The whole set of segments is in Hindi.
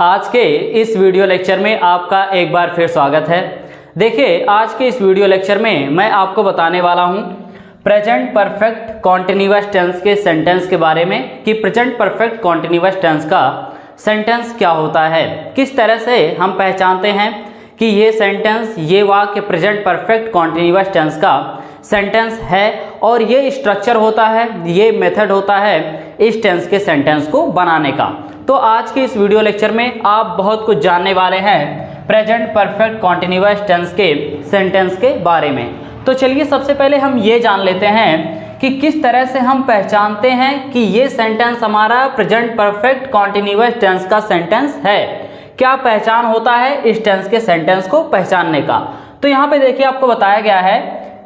आज के इस वीडियो लेक्चर में आपका एक बार फिर स्वागत है। देखिए, आज के इस वीडियो लेक्चर में मैं आपको बताने वाला हूं प्रेजेंट परफेक्ट कॉन्टिन्यूअस टेंस के सेंटेंस के बारे में कि प्रेजेंट परफेक्ट कॉन्टिन्यूअस टेंस का सेंटेंस क्या होता है, किस तरह से हम पहचानते हैं कि ये सेंटेंस, ये वाक्य प्रेजेंट परफेक्ट कॉन्टिन्यूअस टेंस का सेंटेंस है और ये स्ट्रक्चर होता है, ये मेथड होता है इस टेंस के सेंटेंस को बनाने का। तो आज के इस वीडियो लेक्चर में आप बहुत कुछ जानने वाले हैं प्रेजेंट परफेक्ट कॉन्टिन्यूअस टेंस के सेंटेंस के बारे में। तो चलिए सबसे पहले हम ये जान लेते हैं कि किस तरह से हम पहचानते हैं कि ये सेंटेंस हमारा प्रेजेंट परफेक्ट कॉन्टिन्यूअस टेंस का सेंटेंस है। क्या पहचान होता है इस टेंस के सेंटेंस को पहचानने का। तो यहाँ पे देखिए, आपको बताया गया है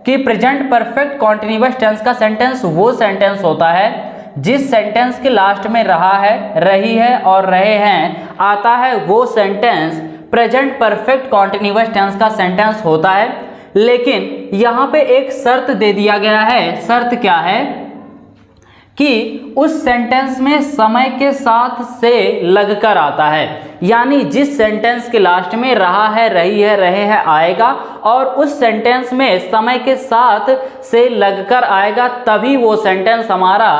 कि प्रेजेंट परफेक्ट कॉन्टिन्यूअस टेंस का सेंटेंस वो सेंटेंस होता है जिस सेंटेंस के लास्ट में रहा है, रही है और रहे हैं आता है, वो sentence present perfect continuous tense का सेंटेंस होता है। लेकिन यहाँ पे एक शर्त दे दिया गया है। शर्त क्या है कि उस सेंटेंस में समय के साथ से लगकर आता है, यानी जिस सेंटेंस के लास्ट में रहा है, रही है, रहे हैं आएगा और उस सेंटेंस में समय के साथ से लगकर आएगा, तभी वो सेंटेंस हमारा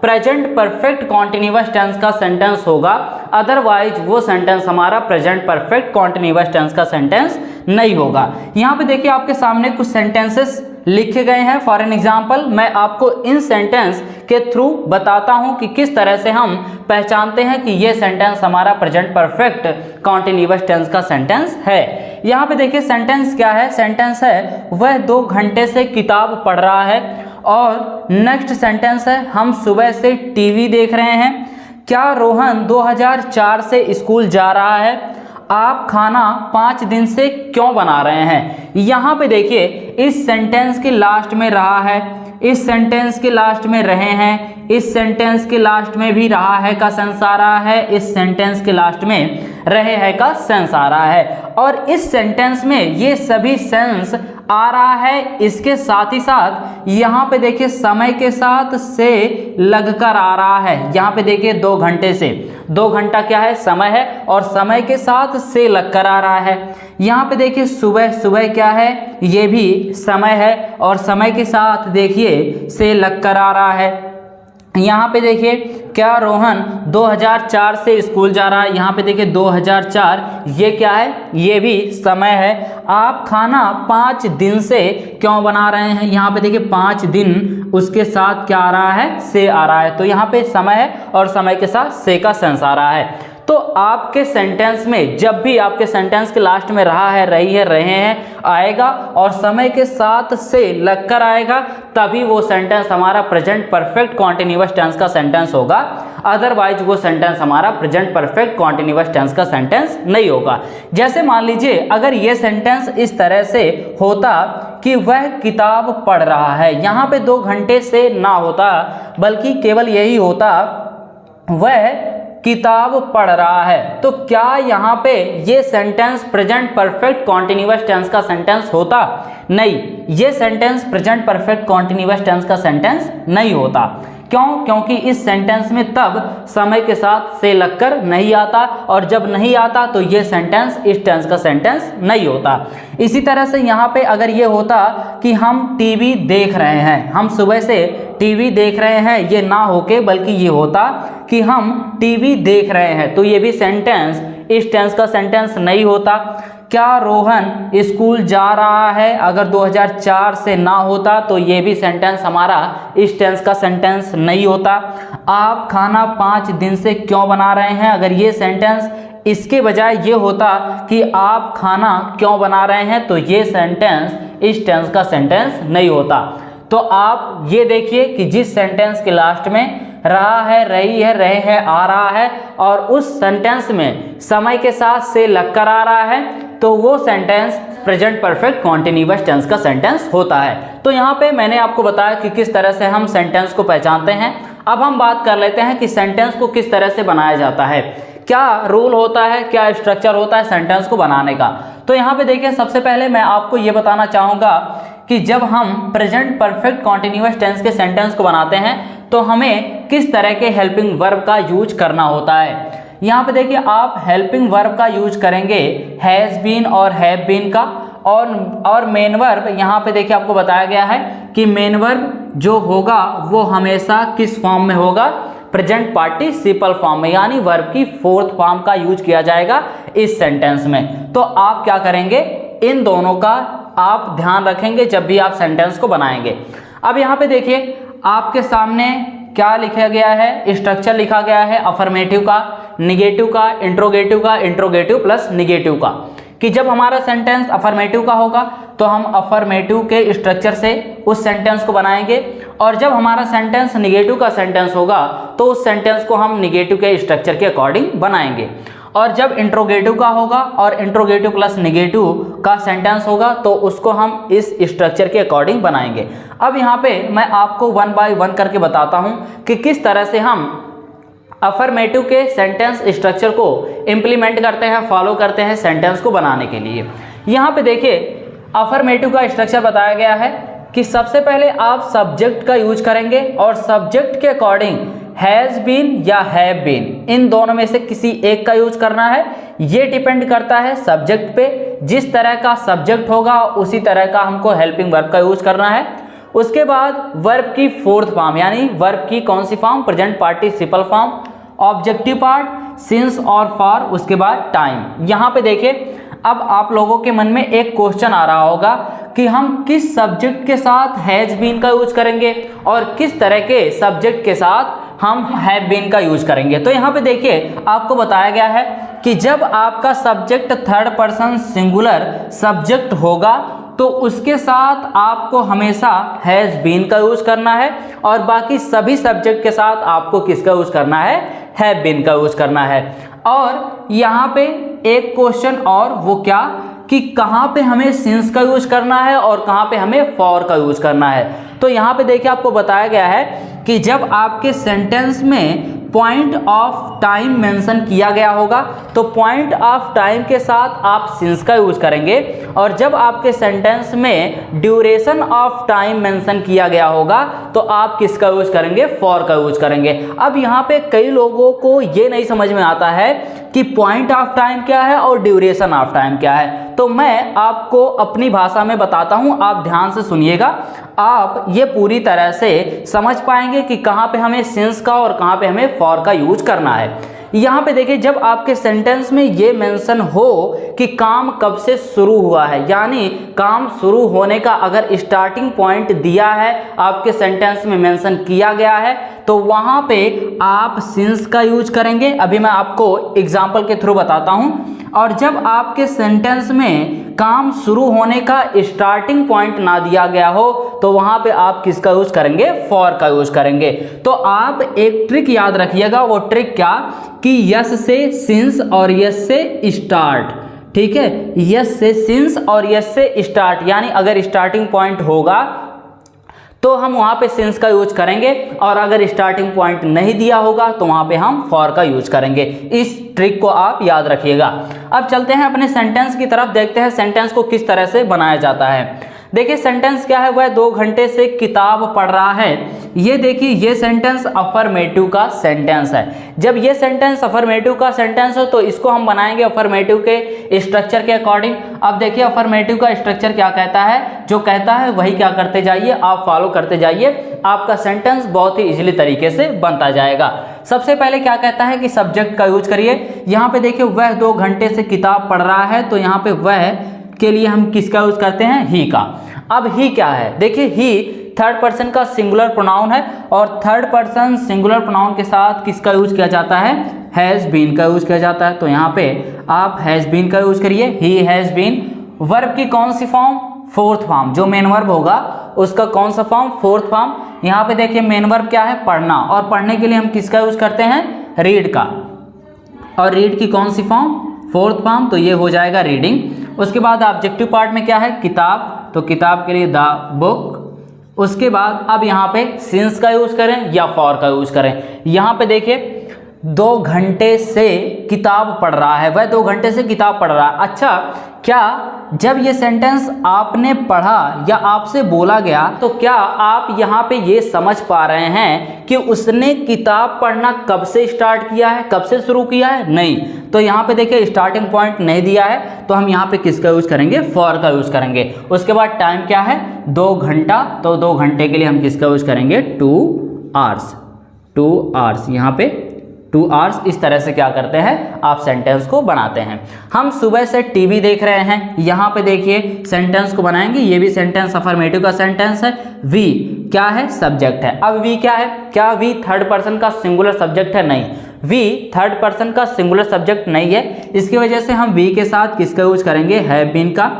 प्रेजेंट परफेक्ट कॉन्टिन्यूअस टेंस का सेंटेंस होगा। अदरवाइज वो सेंटेंस हमारा प्रेजेंट परफेक्ट कॉन्टिन्यूअस टेंस का सेंटेंस नहीं होगा। यहाँ पे देखिए, आपके सामने कुछ सेंटेंसेस लिखे गए हैं। फॉर एन एग्जाम्पल, मैं आपको इन सेंटेंस के थ्रू बताता हूं कि किस तरह से हम पहचानते हैं कि ये सेंटेंस हमारा प्रेजेंट परफेक्ट कॉन्टिन्यूअस टेंस का सेंटेंस है। यहाँ पे देखिए सेंटेंस क्या है। सेंटेंस है वह 2 घंटे से किताब पढ़ रहा है। और नेक्स्ट सेंटेंस है हम सुबह से टीवी देख रहे हैं। क्या रोहन 2004 से स्कूल जा रहा है। आप खाना 5 दिन से क्यों बना रहे हैं। यहाँ पे देखिए, इस सेंटेंस के लास्ट में रहा है, इस सेंटेंस के लास्ट में रहे हैं, इस सेंटेंस के लास्ट में भी रहा है का सेंस आ रहा है, इस सेंटेंस के लास्ट में रहे हैं का सेंस आ रहा है और इस सेंटेंस में ये सभी सेंस आ रहा है। इसके साथ ही साथ यहाँ पे देखिए समय के साथ से लगकर आ रहा है। यहाँ पे देखिए 2 घंटे से, 2 घंटा क्या है, समय है और समय के साथ से लगकर आ रहा है। यहाँ पे देखिए सुबह, सुबह क्या है, ये भी समय है और समय के साथ देखिए से लगकर आ रहा है। यहाँ पे देखिए क्या रोहन 2004 से स्कूल जा रहा है। यहाँ पे देखिए 2004 ये क्या है, ये भी समय है। आप खाना 5 दिन से क्यों बना रहे हैं। यहाँ पे देखिए 5 दिन, उसके साथ क्या आ रहा है, से आ रहा है। तो यहाँ पे समय है और समय के साथ से का सेंस आ रहा है। तो आपके सेंटेंस में जब भी आपके सेंटेंस के लास्ट में रहा है, रही है, रहे हैं आएगा और समय के साथ से लगकर आएगा, तभी वो सेंटेंस हमारा प्रेजेंट परफेक्ट कॉन्टिन्यूअस टेंस का सेंटेंस होगा। अदरवाइज वो सेंटेंस हमारा प्रेजेंट परफेक्ट कॉन्टिन्यूअस टेंस का सेंटेंस नहीं होगा। जैसे मान लीजिए अगर ये सेंटेंस इस तरह से होता कि वह किताब पढ़ रहा है, यहाँ पे 2 घंटे से ना होता बल्कि केवल यही होता वह किताब पढ़ रहा है, तो क्या यहाँ पे ये sentence present perfect continuous tense का सेंटेंस होता। नहीं, ये sentence present perfect continuous tense का सेंटेंस नहीं होता। क्यों? क्योंकि इस सेंटेंस में तब समय के साथ से लगकर नहीं आता और जब नहीं आता तो ये सेंटेंस इस टेंस का सेंटेंस नहीं होता। इसी तरह से यहाँ पे अगर ये होता कि हम टीवी देख रहे हैं, हम सुबह से टीवी देख रहे हैं, ये ना होके बल्कि ये होता कि हम टीवी देख रहे हैं, तो ये भी सेंटेंस इस टेंस का सेंटेंस नहीं होता। क्या रोहन स्कूल जा रहा है, अगर 2004 से ना होता तो ये भी सेंटेंस हमारा इस टेंस का सेंटेंस नहीं होता। आप खाना 5 दिन से क्यों बना रहे हैं, अगर ये सेंटेंस इसके बजाय ये होता कि आप खाना क्यों बना रहे हैं, तो ये सेंटेंस इस टेंस का सेंटेंस नहीं होता। तो आप ये देखिए कि जिस सेंटेंस के लास्ट में रहा है, रही है, रहे हैं आ रहा है और उस सेंटेंस में समय के साथ से लगकर आ रहा है, तो वो sentence present perfect continuous tense का सेंटेंस होता है। तो यहाँ पे मैंने आपको बताया कि किस तरह से हम सेंटेंस को पहचानते हैं। अब हम बात कर लेते हैं कि सेंटेंस को किस तरह से बनाया जाता है, क्या रूल होता है, क्या स्ट्रक्चर होता है सेंटेंस को बनाने का। तो यहाँ पे देखिए, सबसे पहले मैं आपको ये बताना चाहूँगा कि जब हम प्रेजेंट परफेक्ट कॉन्टिन्यूअस टेंस के सेंटेंस को बनाते हैं तो हमें किस तरह के हेल्पिंग वर्ब का यूज करना होता है। यहाँ पे देखिए आप हेल्पिंग वर्ब का यूज करेंगे हैज़ बीन और हैव बीन का, और मेन वर्ब यहाँ पे देखिए आपको बताया गया है कि मेन वर्ब जो होगा वो हमेशा किस फॉर्म में होगा, प्रेजेंट पार्टिसिपल फॉर्म में, यानी वर्ब की फोर्थ फॉर्म का यूज किया जाएगा इस सेंटेंस में। तो आप क्या करेंगे, इन दोनों का आप ध्यान रखेंगे जब भी आप सेंटेंस को बनाएंगे। अब यहाँ पे देखिए आपके सामने क्या लिखा गया है, स्ट्रक्चर लिखा गया है अफर्मेटिव का, निगेटिव का, इंट्रोगेटिव प्लस निगेटिव का, कि जब हमारा सेंटेंस अफर्मेटिव का होगा तो हम अफर्मेटिव के स्ट्रक्चर से उस सेंटेंस को बनाएंगे, और जब हमारा सेंटेंस निगेटिव का सेंटेंस होगा तो उस सेंटेंस को हम निगेटिव के स्ट्रक्चर के अकॉर्डिंग बनाएंगे। और जब इंट्रोगेटिव का होगा और इंट्रोगेटिव प्लस निगेटिव का सेंटेंस होगा तो उसको हम इस स्ट्रक्चर के अकॉर्डिंग बनाएंगे। अब यहाँ पे मैं आपको वन बाय वन करके बताता हूँ कि किस तरह से हम अफर्मेटिव के सेंटेंस स्ट्रक्चर को इम्प्लीमेंट करते हैं, फॉलो करते हैं सेंटेंस को बनाने के लिए। यहाँ पे देखिए अफर्मेटिव का स्ट्रक्चर बताया गया है कि सबसे पहले आप सब्जेक्ट का यूज करेंगे और सब्जेक्ट के अकॉर्डिंग हैज़ बीन या हैव बीन, इन दोनों में से किसी एक का यूज करना है। ये डिपेंड करता है सब्जेक्ट पे, जिस तरह का सब्जेक्ट होगा उसी तरह का हमको हेल्पिंग वर्ब का यूज करना है। उसके बाद वर्ब की फोर्थ फॉर्म, यानी वर्ब की कौन सी form, present participle form, objective part since और फॉर, उसके बाद टाइम। यहाँ पे देखिए अब आप लोगों के मन में एक क्वेश्चन आ रहा होगा कि हम किस सब्जेक्ट के साथ हैज बीन का यूज करेंगे और किस तरह के सब्जेक्ट के साथ हम हैव बीन का यूज करेंगे। तो यहाँ पे देखिए आपको बताया गया है कि जब आपका subject third person singular subject होगा तो उसके साथ आपको हमेशा हैज़ बीन का यूज करना है, और बाकी सभी सब्जेक्ट के साथ आपको किसका यूज करना है, हैव बीन का यूज करना है। और यहाँ पे एक क्वेश्चन और, वो क्या कि कहाँ पे हमें सिंस का यूज करना है और कहाँ पे हमें फॉर का यूज करना है। तो यहाँ पे देखिए आपको बताया गया है कि जब आपके सेंटेंस में पॉइंट ऑफ टाइम मेंशन किया गया होगा तो पॉइंट ऑफ टाइम के साथ आप सिंस का यूज करेंगे, और जब आपके सेंटेंस में ड्यूरेशन ऑफ टाइम मेंशन किया गया होगा तो आप किसका यूज करेंगे, फॉर का यूज करेंगे। अब यहाँ पे कई लोगों को ये नहीं समझ में आता है कि पॉइंट ऑफ टाइम क्या है और ड्यूरेशन ऑफ टाइम क्या है, तो मैं आपको अपनी भाषा में बताता हूँ, आप ध्यान से सुनिएगा। आप ये पूरी तरह से समझ पाएंगे कि कहाँ पे हमें सिंस का और कहाँ पे हमें फॉर का यूज करना है। यहाँ पे देखिए जब आपके सेंटेंस में ये मेंशन हो कि काम कब से शुरू हुआ है, यानी काम शुरू होने का अगर स्टार्टिंग पॉइंट दिया है, आपके सेंटेंस में मेंशन किया गया है, तो वहाँ पे आप सिंस का यूज करेंगे। अभी मैं आपको एग्जाम्पल के थ्रू बताता हूँ। और जब आपके सेंटेंस में काम शुरू होने का स्टार्टिंग पॉइंट ना दिया गया हो तो वहाँ पे आप किसका यूज करेंगे, फॉर का यूज करेंगे। तो आप एक ट्रिक याद रखिएगा, वो ट्रिक क्या कि यस से सिंस और यस से स्टार्ट, ठीक है, यस से सिंस और यस से स्टार्ट, यानी अगर स्टार्टिंग पॉइंट होगा तो हम वहाँ पे सिंस का यूज करेंगे, और अगर स्टार्टिंग पॉइंट नहीं दिया होगा तो वहाँ पे हम फॉर का यूज करेंगे। इस ट्रिक को आप याद रखिएगा। अब चलते हैं अपने सेंटेंस की तरफ, देखते हैं सेंटेंस को किस तरह से बनाया जाता है। देखिए सेंटेंस क्या है, वह 2 घंटे से किताब पढ़ रहा है। ये देखिए ये सेंटेंस अफर्मेटिव का सेंटेंस है। जब ये सेंटेंस अफर्मेटिव का सेंटेंस हो तो इसको हम बनाएंगे अफर्मेटिव के स्ट्रक्चर के अकॉर्डिंग। अब देखिए अफर्मेटिव का स्ट्रक्चर क्या कहता है, जो कहता है वही क्या करते जाइए, आप फॉलो करते जाइए, आपका सेंटेंस बहुत ही इजीली तरीके से बनता जाएगा। सबसे पहले क्या कहता है कि सब्जेक्ट का यूज करिए। यहाँ पे देखिए वह 2 घंटे से किताब पढ़ रहा है, तो यहाँ पे वह के लिए हम किसका यूज करते हैं, ही का। अब ही क्या है, देखिए ही थर्ड पर्सन का सिंगुलर प्रोनाउन है, और थर्ड पर्सन सिंगुलर प्रोनाउन के साथ किसका यूज किया जाता है, हैज बीन का यूज किया जाता है। तो यहाँ पे आप हैज बीन का यूज करिए, ही हैज बीन। वर्ब की कौन सी फॉर्म, फोर्थ फॉर्म, जो मेन वर्ब होगा उसका कौन सा फॉर्म, फोर्थ फॉर्म। यहाँ पे देखिए मेन वर्ब क्या है, पढ़ना, और पढ़ने के लिए हम किसका यूज करते हैं, रीड का, और रीड की कौन सी फॉर्म, फोर्थ फॉर्म, तो ये हो जाएगा रीडिंग। उसके बाद ऑब्जेक्टिव पार्ट में क्या है, किताब, तो किताब के लिए द बुक। उसके बाद अब यहाँ पे सिंस का यूज करें या फॉर का यूज करें। यहाँ पे देखिए 2 घंटे से किताब पढ़ रहा है, वह 2 घंटे से किताब पढ़ रहा है। अच्छा, क्या जब ये सेंटेंस आपने पढ़ा या आपसे बोला गया तो क्या आप यहाँ पे ये समझ पा रहे हैं कि उसने किताब पढ़ना कब से स्टार्ट किया है, कब से शुरू किया है? नहीं। तो यहाँ पे देखिए स्टार्टिंग पॉइंट नहीं दिया है, तो हम यहाँ पे किसका यूज करेंगे? फॉर का यूज करेंगे। उसके बाद टाइम क्या है? 2 घंटा, तो 2 घंटे के लिए हम किसका यूज करेंगे? 2 आवर्स। 2 आवर्स, यहाँ पे 2 आवर्स। इस तरह से क्या करते हैं? आप सेंटेंस को बनाते हैं। हम सुबह से टीवी देख रहे हैं, यहाँ पे देखिए सेंटेंस को बनाएंगे। ये भी सेंटेंस अफर्मेटिव का सेंटेंस है। वी क्या है? सब्जेक्ट है। अब वी क्या है? क्या वी थर्ड पर्सन का सिंगुलर सब्जेक्ट है? नहीं, वी थर्ड पर्सन का सिंगुलर सब्जेक्ट नहीं है। इसकी वजह से हम वी के साथ किसका यूज करेंगे? हैव बीन का।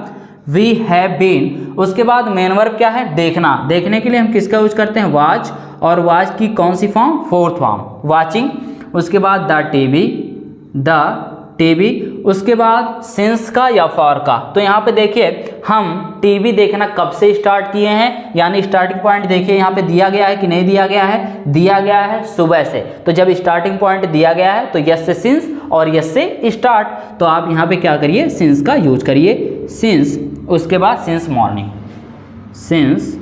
We have been. उसके बाद मेन वर्ब क्या है? देखना। देखने के लिए हम किसका यूज करते हैं? वॉच। और वॉच की कौन सी फॉर्म? Fourth form, watching. उसके बाद द टीवी। उसके बाद सिंस का या फॉर का। तो यहाँ पे देखिए हम टीवी देखना कब से स्टार्ट किए हैं, यानी स्टार्टिंग पॉइंट देखिए यहाँ पे दिया गया है कि नहीं दिया गया है? दिया गया है, सुबह से। तो जब स्टार्टिंग पॉइंट दिया गया है तो यस से सिंस और यस से स्टार्ट, तो आप यहाँ पे क्या करिए? सिंस का यूज करिए, सिंस। उसके बाद since morning, since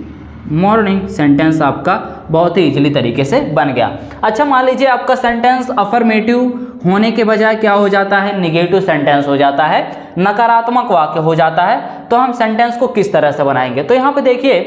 morning. Sentence आपका बहुत ही इजीली तरीके से बन गया। अच्छा, मान लीजिए आपका सेंटेंस अफर्मेटिव होने के बजाय क्या हो जाता है? निगेटिव सेंटेंस हो जाता है, नकारात्मक वाक्य हो जाता है। तो हम सेंटेंस को किस तरह से बनाएंगे? तो यहाँ पे देखिए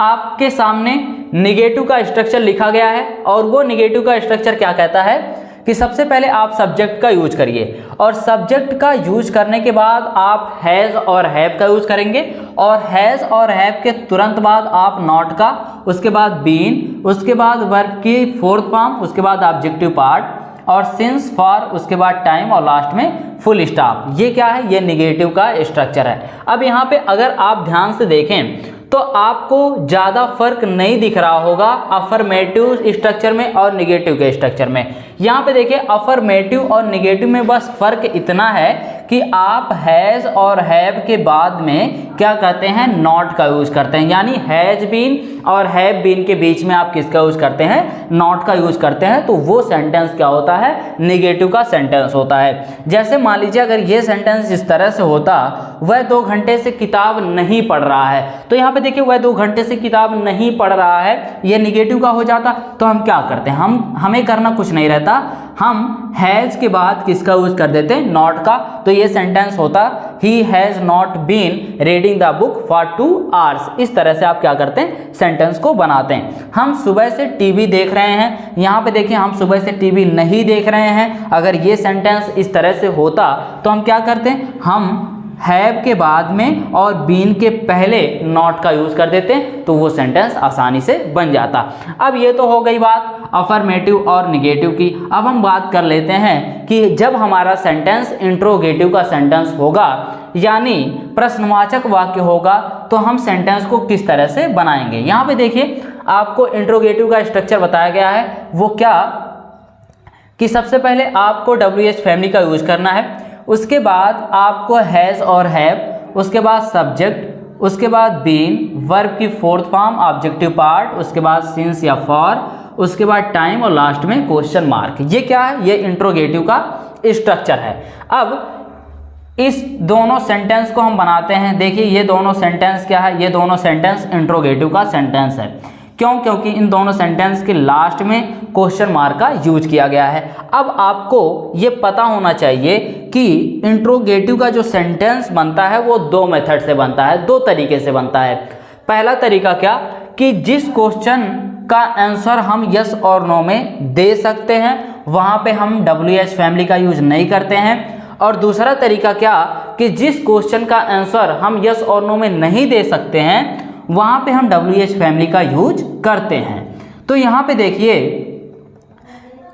आपके सामने निगेटिव का स्ट्रक्चर लिखा गया है, और वो निगेटिव का स्ट्रक्चर क्या कहता है कि सबसे पहले आप सब्जेक्ट का यूज करिए, और सब्जेक्ट का यूज करने के बाद आप हैज़ और हैव का यूज करेंगे, और हैज़ और हैव के तुरंत बाद आप नॉट का, उसके बाद बीन, उसके बाद वर्ब की फोर्थ फॉर्म, उसके बाद ऑब्जेक्टिव पार्ट, और सिंस, फॉर, उसके बाद टाइम, और लास्ट में फुल स्टॉप। ये क्या है? ये निगेटिव का स्ट्रक्चर है। अब यहाँ पे अगर आप ध्यान से देखें तो आपको ज़्यादा फर्क नहीं दिख रहा होगा अफर्मेटिव स्ट्रक्चर में और निगेटिव के स्ट्रक्चर में। यहाँ पे देखिए अफर्मेटिव और निगेटिव में बस फर्क इतना है कि आप हैज़ और हैव के बाद में क्या कहते हैं? नॉट का यूज करते हैं, यानी हैज़ बीन और हैव बीन के बीच में आप किसका यूज करते हैं? नॉट का यूज करते हैं। तो वो सेंटेंस क्या होता है? निगेटिव का सेंटेंस होता है। जैसे मान लीजिए अगर ये सेंटेंस इस तरह से होता, वह 2 घंटे से किताब नहीं पढ़ रहा है, तो यहाँ पे देखिए वह 2 घंटे से किताब नहीं पढ़ रहा है, ये निगेटिव का हो जाता। तो हम क्या करते हैं? हमें करना कुछ नहीं रहता, हम हैज के बाद किसका यूज कर देते हैं? नॉट का। तो ये सेंटेंस होता ही has not been reading the book for 2 hours. इस तरह से आप क्या करते हैं? सेंटेंस को बनाते हैं। हम सुबह से टीवी देख रहे हैं, यहाँ पे देखिए हम सुबह से टीवी नहीं देख रहे हैं। अगर ये सेंटेंस इस तरह से होता तो हम क्या करते हैं? हम हैव के बाद में और बीन के पहले नॉट का यूज कर देते हैं, तो वो सेंटेंस आसानी से बन जाता। अब ये तो हो गई बात अफर्मेटिव और निगेटिव की। अब हम बात कर लेते हैं कि जब हमारा सेंटेंस इंट्रोगेटिव का सेंटेंस होगा, यानी प्रश्नवाचक वाक्य होगा, तो हम सेंटेंस को किस तरह से बनाएंगे। यहाँ पे देखिए आपको इंट्रोगेटिव का स्ट्रक्चर बताया गया है। वो क्या कि सबसे पहले आपको WH फैमिली का यूज करना है, उसके बाद आपको हैज़ और हैव, उसके बाद सब्जेक्ट, उसके बाद बीन, वर्ब की फोर्थ फॉर्म, ऑब्जेक्टिव पार्ट, उसके बाद सिंस या फॉर, उसके बाद टाइम, और लास्ट में क्वेश्चन मार्क। ये क्या है? ये इंट्रोगेटिव का स्ट्रक्चर है। अब इस दोनों सेंटेंस को हम बनाते हैं। देखिए ये दोनों सेंटेंस क्या है? ये दोनों सेंटेंस इंट्रोगेटिव का सेंटेंस है। क्यों? क्योंकि इन दोनों सेंटेंस के लास्ट में क्वेश्चन मार्क का यूज किया गया है। अब आपको ये पता होना चाहिए कि इंट्रोगेटिव का जो सेंटेंस बनता है वो 2 मेथड से बनता है, 2 तरीके से बनता है। पहला तरीका क्या कि जिस क्वेश्चन का आंसर हम यस और नो में दे सकते हैं वहां पे हम WH फैमिली का यूज नहीं करते हैं। और दूसरा तरीका क्या कि जिस क्वेश्चन का आंसर हम यस और नो में नहीं दे सकते हैं वहां पे हम WH फैमिली का यूज करते हैं। तो यहाँ पे देखिए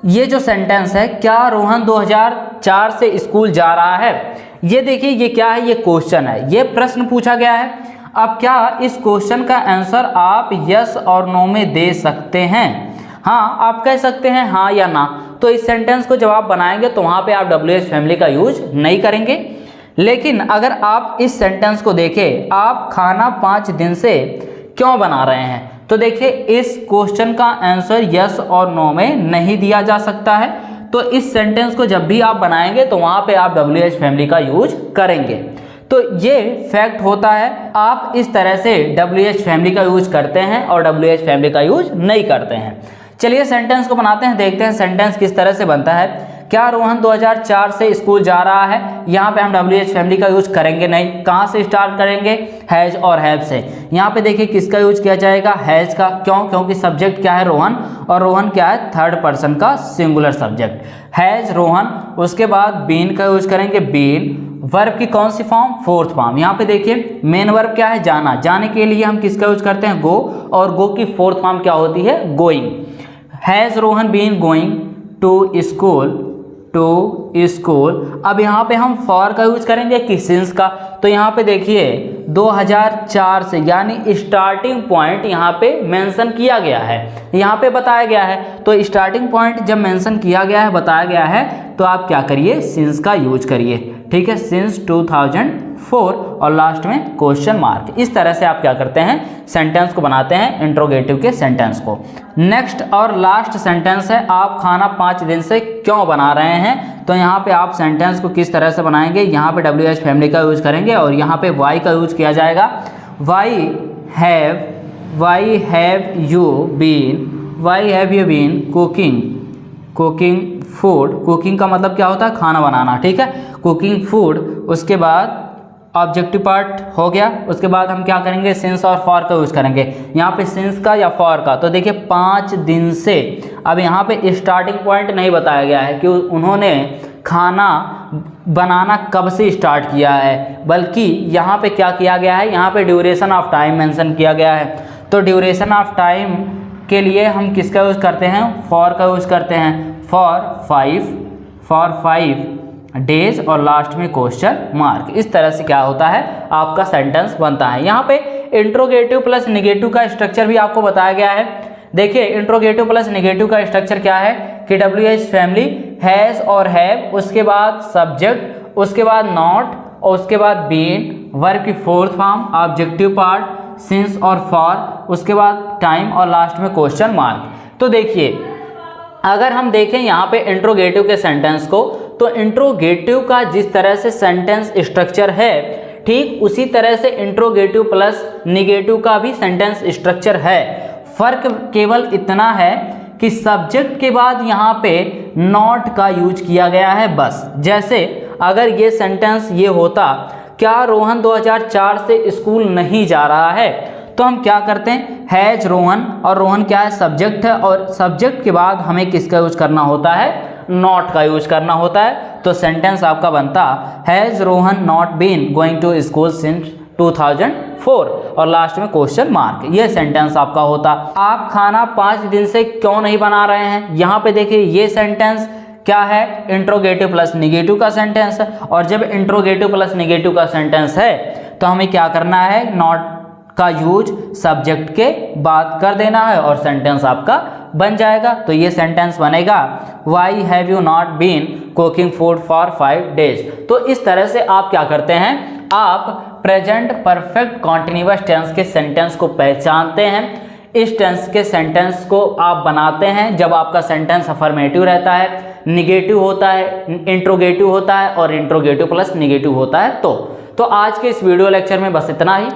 ये जो सेंटेंस है, क्या रोहन 2004 से स्कूल जा रहा है, ये देखिए ये क्या है? ये क्वेश्चन है, ये प्रश्न पूछा गया है। अब क्या इस क्वेश्चन का आंसर आप यस और नो में दे सकते हैं? हाँ, आप कह सकते हैं हाँ या ना। तो इस सेंटेंस को जब आप बनाएंगे तो वहां पे आप WH फैमिली का यूज नहीं करेंगे। लेकिन अगर आप इस सेंटेंस को देखें, आप खाना 5 दिन से क्यों बना रहे हैं, तो देखिए इस क्वेश्चन का आंसर यस और नो में नहीं दिया जा सकता है, तो इस सेंटेंस को जब भी आप बनाएंगे तो वहां पे आप WH फैमिली का यूज करेंगे। तो ये फैक्ट होता है, आप इस तरह से WH फैमिली का यूज करते हैं और WH फैमिली का यूज नहीं करते हैं। चलिए सेंटेंस को बनाते हैं, देखते हैं सेंटेंस किस तरह से बनता है। क्या रोहन 2004 से स्कूल जा रहा है? यहाँ पे हम WH फैमिली का यूज करेंगे नहीं। कहाँ से स्टार्ट करेंगे? हैज और हैव से। यहाँ पे देखिए किसका यूज किया जाएगा? हैज का। क्यों? क्योंकि सब्जेक्ट क्या है? रोहन, और रोहन क्या है? थर्ड पर्सन का सिंगुलर सब्जेक्ट। हैज रोहन। उसके बाद बीन का यूज करेंगे, बीन। वर्ब की कौन सी फॉर्म? Fourth form. यहाँ पे देखिए मेन वर्ब क्या है? जाना। जाने के लिए हम किसका यूज करते हैं? गो, और गो की फोर्थ फॉर्म क्या होती है? Going. Has Rohan been going to school, to school. अब यहाँ पे हम फॉर का यूज करेंगे कि सिंस का। तो यहाँ पे देखिए 2004 से, यानी स्टार्टिंग पॉइंट यहाँ पे मेंशन किया गया है, यहाँ पे बताया गया है। तो स्टार्टिंग पॉइंट जब मेंशन किया गया है, बताया गया है, तो आप क्या करिए? सिंस का यूज करिए, ठीक है। सिंस 2004 और लास्ट में क्वेश्चन मार्क। इस तरह से आप क्या करते हैं? सेंटेंस को बनाते हैं, इंट्रोगेटिव के सेंटेंस को। नेक्स्ट और लास्ट सेंटेंस है, आप खाना 5 दिन से क्यों बना रहे हैं? तो यहाँ पे आप सेंटेंस को किस तरह से बनाएंगे? यहाँ पे WH फैमिली का यूज करेंगे और यहाँ पे वाई का यूज किया जाएगा। Why have you been cooking food. Cooking का मतलब क्या होता है? खाना बनाना, ठीक है। Cooking food. उसके बाद ऑब्जेक्टिव पार्ट हो गया। उसके बाद हम क्या करेंगे? सिंस और फॉर का यूज करेंगे। यहाँ पे सिंस का या फॉर का। तो देखिए 5 दिन से, अब यहाँ पे स्टार्टिंग पॉइंट नहीं बताया गया है कि उन्होंने खाना बनाना कब से स्टार्ट किया है, बल्कि यहाँ पे क्या किया गया है? यहाँ पे ड्यूरेशन ऑफ टाइम मेंशन किया गया है। तो ड्यूरेशन ऑफ टाइम के लिए हम किसका यूज करते हैं? फॉर का यूज करते हैं। फॉर 5 डेज और लास्ट में क्वेश्चन मार्क। इस तरह से क्या होता है? आपका सेंटेंस बनता है। यहाँ पे इंट्रोगेटिव प्लस निगेटिव का स्ट्रक्चर भी आपको बताया गया है। देखिए इंट्रोगेटिव प्लस निगेटिव का स्ट्रक्चर क्या है कि WH फैमिली हैज और हैव, उसके बाद सब्जेक्ट, उसके बाद नॉट, और उसके बाद बीन, वर्ब की fourth form, objective part, since और फॉर, उसके बाद टाइम और लास्ट में क्वेश्चन मार्क। तो देखिए अगर हम देखें यहाँ पे इंट्रोगेटिव के सेंटेंस को, तो इंट्रोगेटिव का जिस तरह से सेंटेंस स्ट्रक्चर है, ठीक उसी तरह से इंट्रोगेटिव प्लस निगेटिव का भी सेंटेंस स्ट्रक्चर है। फर्क केवल इतना है कि सब्जेक्ट के बाद यहाँ पे नॉट का यूज किया गया है बस। जैसे अगर ये सेंटेंस ये होता, क्या रोहन 2004 से स्कूल नहीं जा रहा है, तो हम क्या करते हैं? हैज रोहन, और रोहन क्या है? सब्जेक्ट है, और सब्जेक्ट के बाद हमें किसका यूज करना होता है? नॉट का यूज करना होता है। तो सेंटेंस आपका बनता has Rohan not been going to school since 2004 और लास्ट में क्वेश्चन मार्क। ये सेंटेंस आपका होता। आप खाना 5 दिन से क्यों नहीं बना रहे हैं? यहाँ पे देखिए ये सेंटेंस क्या है? इंट्रोगेटिव प्लस निगेटिव का सेंटेंस है, और जब इंट्रोगेटिव प्लस निगेटिव का सेंटेंस है तो हमें क्या करना है? नॉट का यूज सब्जेक्ट के बाद कर देना है और सेंटेंस आपका बन जाएगा। तो ये सेंटेंस बनेगा why have you not been cooking food for 5 days. तो इस तरह से आप क्या करते हैं? आप प्रेजेंट परफेक्ट कॉन्टिन्यूअस टेंस के सेंटेंस को पहचानते हैं। इस टेंस के सेंटेंस को आप बनाते हैं जब आपका सेंटेंस अफर्मेटिव रहता है, निगेटिव होता है, इंट्रोगेटिव होता है और इंट्रोगेटिव प्लस निगेटिव होता है। तो आज के इस वीडियो लेक्चर में बस इतना ही।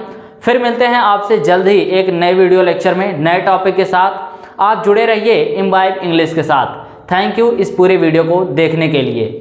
फिर मिलते हैं आपसे जल्द ही एक नए वीडियो लेक्चर में नए टॉपिक के साथ। आप जुड़े रहिए इम्बाइब इंग्लिश के साथ। थैंक यू इस पूरे वीडियो को देखने के लिए।